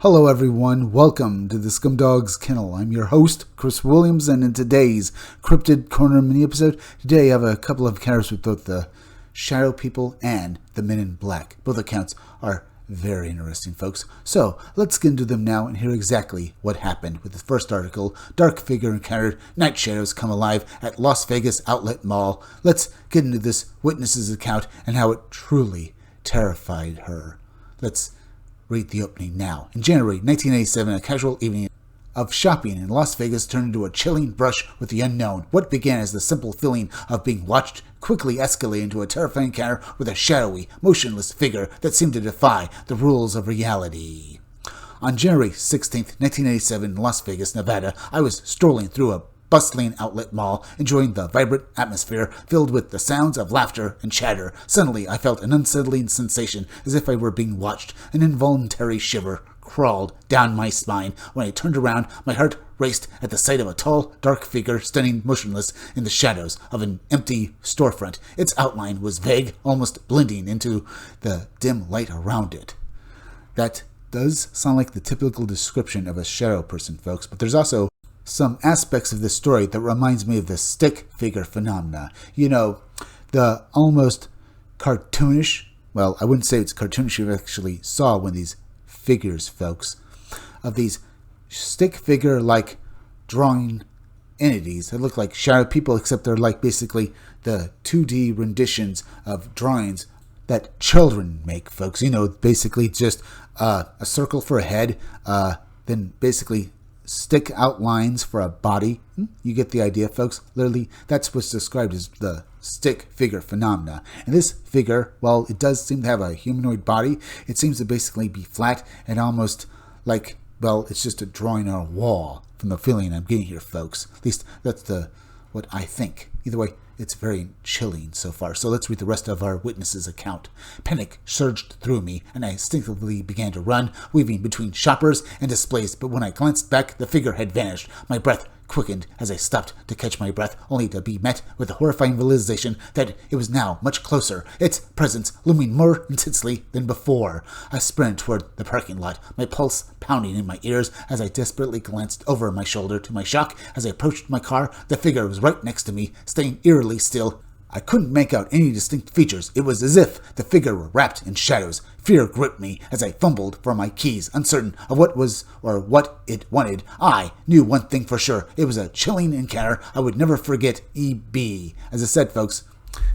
Hello everyone, welcome to the Scumdogs Kennel. I'm your host, Chris Williams, and in today's Cryptid Corner mini-episode, today I have a couple of encounters with both the Shadow People and the Men in Black. Both accounts are very interesting, folks. So, let's get into them now and hear exactly what happened with the first article, Dark Figure Encountered, Night Shadows Come Alive at Las Vegas Outlet Mall. Let's get into this witness's account and how it truly terrified her. Let's read the opening now. In January 1987, a casual evening of shopping in Las Vegas turned into a chilling brush with the unknown. What began as the simple feeling of being watched quickly escalated into a terrifying encounter with a shadowy, motionless figure that seemed to defy the rules of reality. On January 16th, 1987, in Las Vegas, Nevada, I was strolling through a bustling outlet mall, enjoying the vibrant atmosphere filled with the sounds of laughter and chatter. Suddenly, I felt an unsettling sensation as if I were being watched. An involuntary shiver crawled down my spine. When I turned around, my heart raced at the sight of a tall, dark figure standing motionless in the shadows of an empty storefront. Its outline was vague, almost blending into the dim light around it. That does sound like the typical description of a shadow person, folks, but there's also some aspects of this story that reminds me of the stick figure phenomena. You know, the almost cartoonish, well, I wouldn't say it's cartoonish, you actually saw one of these figures, folks, of these stick figure-like drawing entities that look like shadow people, except they're like basically the 2D renditions of drawings that children make, folks. You know, basically just a circle for a head, then basically stick outlines for a body. You get the idea, folks. Literally, that's what's described as the stick figure phenomena. And this figure, while it does seem to have a humanoid body, it seems to basically be flat and almost like, well, it's just a drawing on a wall from the feeling I'm getting here, folks. At least that's what I think. Either way, it's very chilling so far. So let's read the rest of our witness's account. Panic surged through me, and I instinctively began to run, weaving between shoppers and displays. But when I glanced back, the figure had vanished. My breath quickened as I stopped to catch my breath, only to be met with the horrifying realization that it was now much closer, its presence looming more intensely than before. I sprinted toward the parking lot, my pulse pounding in my ears as I desperately glanced over my shoulder. To my shock, as I approached my car, the figure was right next to me, staying eerily still. I couldn't make out any distinct features. It was as if the figure were wrapped in shadows. Fear gripped me as I fumbled for my keys, uncertain of what was or what it wanted. I knew one thing for sure. It was a chilling encounter I would never forget. E.B. As I said, folks,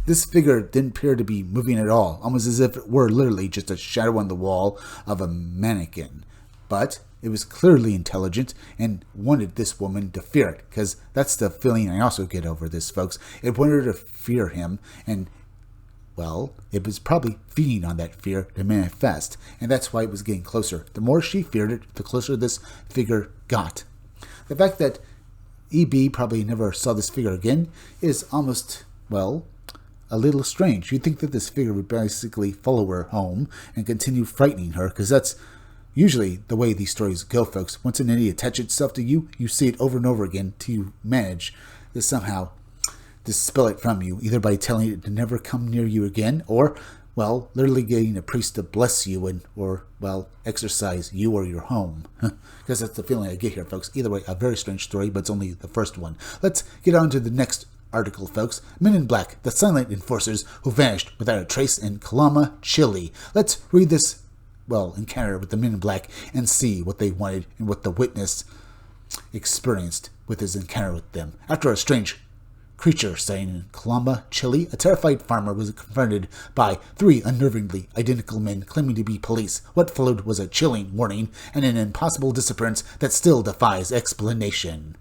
this figure didn't appear to be moving at all, almost as if it were literally just a shadow on the wall of a mannequin. But it was clearly intelligent and wanted this woman to fear it, because that's the feeling I also get over this, folks. It wanted her to fear him, and, well, it was probably feeding on that fear to manifest, and that's why it was getting closer. The more she feared it, the closer this figure got. The fact that E.B. probably never saw this figure again is almost, well, a little strange. You'd think that this figure would basically follow her home and continue frightening her, because that's usually the way these stories go, folks. Once an entity attaches itself to you, you see it over and over again till you manage to somehow dispel it from you, either by telling it to never come near you again, or, well, literally getting a priest to bless you and, or, well, exorcise you or your home. Because that's the feeling I get here, folks. Either way, a very strange story, but it's only the first one. Let's get on to the next article, folks. Men in Black, the silent enforcers who vanished without a trace in Calama, Chile. Let's read this encounter with the Men in Black and see what they wanted and what the witness experienced with his encounter with them. After a strange creature sighting in Calama, Chile, a terrified farmer was confronted by three unnervingly identical men claiming to be police. What followed was a chilling warning and an impossible disappearance that still defies explanation.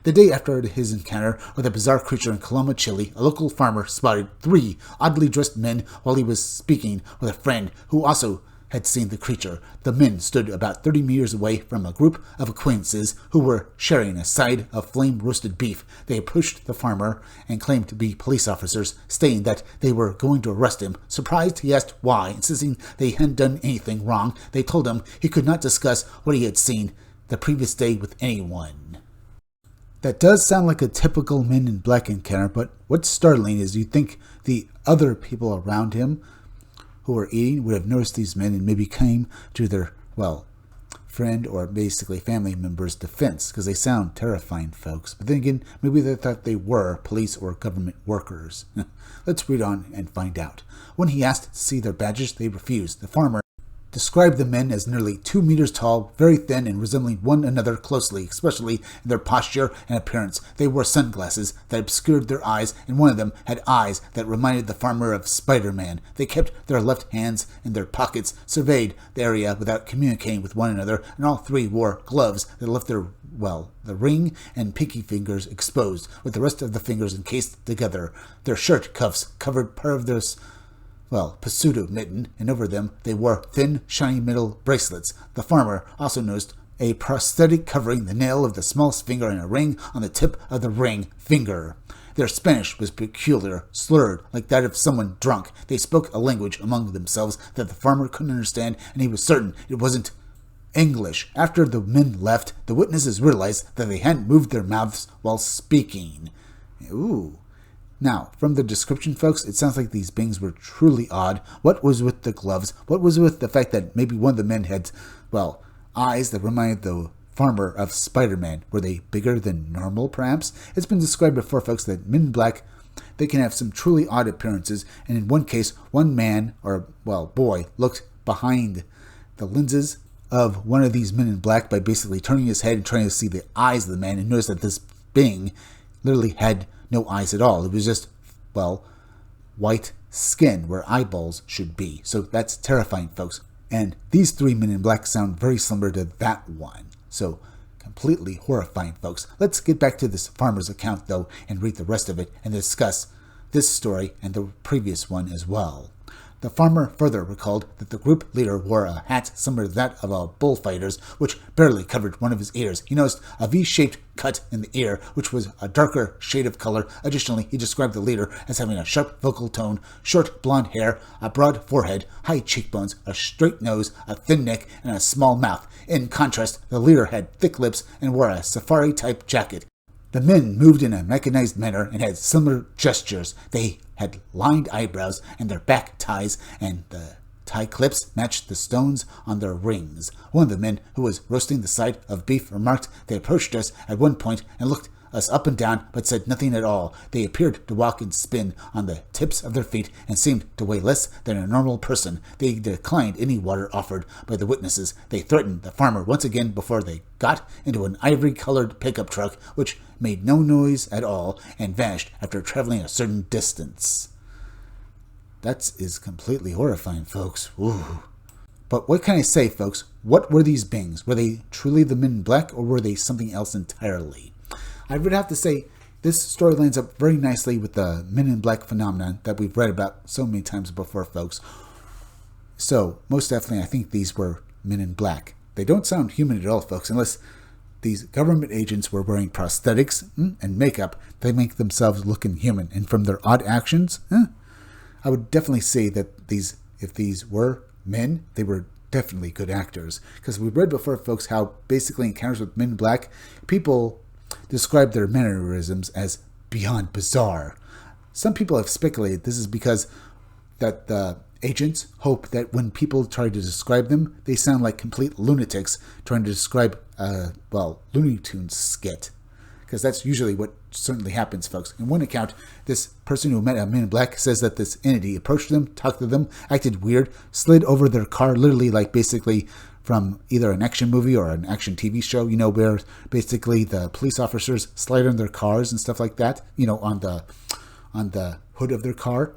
The day after his encounter with a bizarre creature in Calama, Chile, a local farmer spotted three oddly dressed men while he was speaking with a friend who also had seen the creature. The men stood about 30 meters away from a group of acquaintances who were sharing a side of flame-roasted beef. They approached the farmer and claimed to be police officers, stating that they were going to arrest him. Surprised, he asked why, insisting they hadn't done anything wrong. They told him he could not discuss what he had seen the previous day with anyone. That does sound like a typical Men in Black encounter, but what's startling is you'd think the other people around him who were eating would have noticed these men and maybe came to their, friend or basically family member's defense, because they sound terrifying, folks. But then again, maybe they thought they were police or government workers. Let's read on and find out. When he asked to see their badges, they refused. The farmer described the men as nearly 2 meters tall, very thin, and resembling one another closely, especially in their posture and appearance. They wore sunglasses that obscured their eyes, and one of them had eyes that reminded the farmer of Spider-Man. They kept their left hands in their pockets, surveyed the area without communicating with one another, and all three wore gloves that left the ring and pinky fingers exposed, with the rest of the fingers encased together. Their shirt cuffs covered part of their pseudo mitten, and over them they wore thin, shiny metal bracelets. The farmer also noticed a prosthetic covering the nail of the smallest finger and a ring on the tip of the ring finger. Their Spanish was peculiar, slurred, like that of someone drunk. They spoke a language among themselves that the farmer couldn't understand, and he was certain it wasn't English. After the men left, the witnesses realized that they hadn't moved their mouths while speaking. Ooh. Now, from the description, folks, it sounds like these beings were truly odd. What was with the gloves? What was with the fact that maybe one of the men had, eyes that reminded the farmer of Spider-Man? Were they bigger than normal, perhaps? It's been described before, folks, that men in black, they can have some truly odd appearances, and in one case, one man, boy, looked behind the lenses of one of these men in black by basically turning his head and trying to see the eyes of the man, and noticed that this being literally had no eyes at all. It was just, white skin where eyeballs should be. So that's terrifying, folks. And these three men in black sound very similar to that one. So completely horrifying, folks. Let's get back to this farmer's account, though, and read the rest of it and discuss this story and the previous one as well. The farmer further recalled that the group leader wore a hat similar to that of a bullfighter's, which barely covered one of his ears. He noticed a V-shaped cut in the ear, which was a darker shade of color. Additionally, he described the leader as having a sharp vocal tone, short blonde hair, a broad forehead, high cheekbones, a straight nose, a thin neck, and a small mouth. In contrast, the leader had thick lips and wore a safari-type jacket. The men moved in a mechanized manner and had similar gestures. They had lined eyebrows, and their back ties and the tie clips matched the stones on their rings. One of the men, who was roasting the side of beef, remarked they approached us at one point and looked us up and down, but said nothing at all. They appeared to walk and spin on the tips of their feet and seemed to weigh less than a normal person. They declined any water offered by the witnesses. They threatened the farmer once again before they got into an ivory-colored pickup truck, which made no noise at all and vanished after traveling a certain distance. That is completely horrifying, folks. Ooh. But what can I say, folks? What were these beings? Were they truly the men in black, or were they something else entirely? I would have to say this story lines up very nicely with the Men in Black phenomenon that we've read about so many times before, folks. So, most definitely, I think these were Men in Black. They don't sound human at all, folks, unless these government agents were wearing prosthetics and makeup. They make themselves look inhuman, and from their odd actions, I would definitely say that if these were men, they were definitely good actors. Because we've read before, folks, how basically encounters with Men in Black, people describe their mannerisms as beyond bizarre. Some people have speculated this is because that the agents hope that when people try to describe them, they sound like complete lunatics trying to describe Looney Tunes skit. Because that's usually what certainly happens, folks. In one account, this person who met a Man in Black says that this entity approached them, talked to them, acted weird, slid over their car, literally like basically from either an action movie or an action TV show, where basically the police officers slide on their cars and stuff like that, on the hood of their car.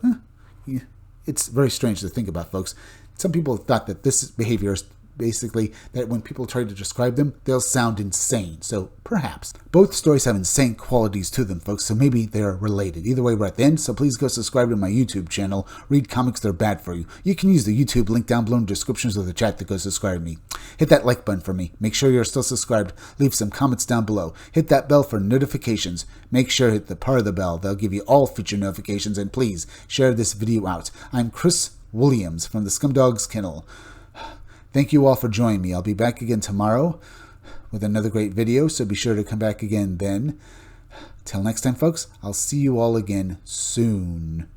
It's very strange to think about, folks. Some people thought that this behavior is basically that when people try to describe them, they'll sound insane. So perhaps. Both stories have insane qualities to them, folks, so maybe they're related. Either way, we're at the end, so please go subscribe to my YouTube channel. Read comics that are bad for you. You can use the YouTube link down below in the descriptions of the chat to go subscribe to me. Hit that like button for me. Make sure you're still subscribed. Leave some comments down below. Hit that bell for notifications. Make sure to hit the part of the bell. They'll give you all future notifications, and please share this video out. I'm Chris Williams from the Scumdogs Kennel. Thank you all for joining me. I'll be back again tomorrow with another great video, so be sure to come back again then. Till next time, folks, I'll see you all again soon.